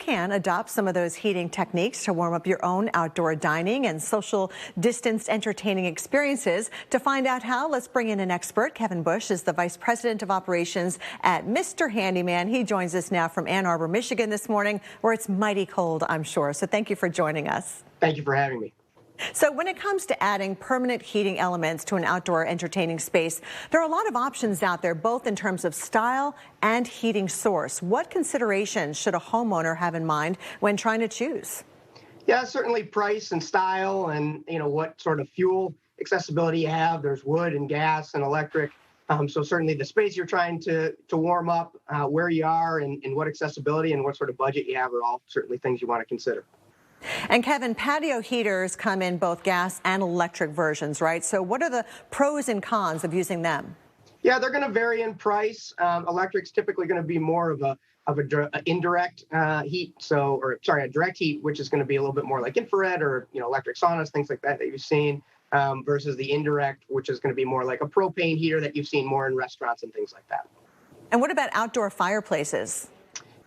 can adopt some of those heating techniques to warm up your own outdoor dining and social distanced entertaining experiences. To find out how, let's bring in an expert. Kevin Bush is the Vice President of Operations at Mr. Handyman. He joins us now from Ann Arbor, Michigan this morning, where it's mighty cold, I'm sure. So thank you for joining us. Thank you for having me. So when it comes to adding permanent heating elements to an outdoor entertaining space, there are a lot of options out there, both in terms of style and heating source. What considerations should a homeowner have in mind when trying to choose? Yeah, certainly price and style and, what sort of fuel accessibility you have. There's wood and gas and electric. So certainly the space you're trying to warm up, where you are and what accessibility and what sort of budget you have are all certainly things you want to consider. And Kevin, patio heaters come in both gas and electric versions, right? So what are the pros and cons of using them? Yeah, they're going to vary in price. Electric's typically going to be more of a indirect heat, a direct heat, which is going to be a little bit more like infrared or electric saunas, things like that you've seen, versus the indirect, which is going to be more like a propane heater that you've seen more in restaurants and things like that. And what about outdoor fireplaces?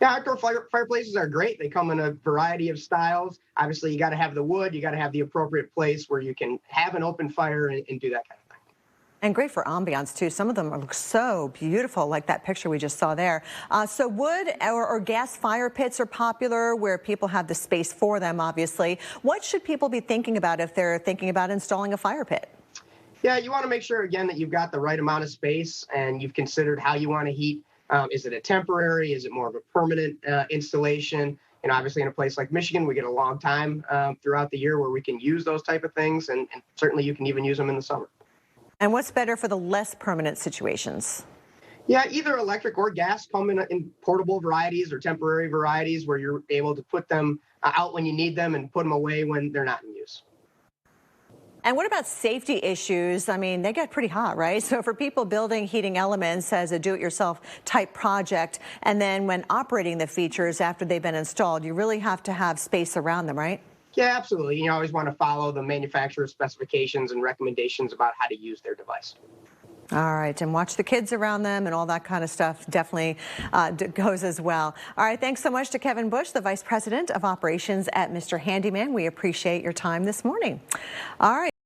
Yeah, outdoor fireplaces are great. They come in a variety of styles. Obviously, you got to have the wood. You got to have the appropriate place where you can have an open fire and do that kind of thing. And great for ambiance, too. Some of them look so beautiful, like that picture we just saw there. So wood or gas fire pits are popular where people have the space for them, obviously. What should people be thinking about if they're thinking about installing a fire pit? Yeah, you want to make sure, again, that you've got the right amount of space and you've considered how you want to heat. Is it a temporary? Is it more of a permanent installation? And obviously in a place like Michigan, we get a long time throughout the year where we can use those type of things. And certainly you can even use them in the summer. And what's better for the less permanent situations? Yeah, either electric or gas come in portable varieties or temporary varieties where you're able to put them out when you need them and put them away when they're not in use. And what about safety issues? I mean, they get pretty hot, right? So for people building heating elements as a do-it-yourself type project, and then when operating the features after they've been installed, you really have to have space around them, right? Yeah, absolutely. You always want to follow the manufacturer's specifications and recommendations about how to use their device. All right, and watch the kids around them and all that kind of stuff definitely goes as well. All right, thanks so much to Kevin Bush, the Vice President of Operations at Mr. Handyman. We appreciate your time this morning. All right.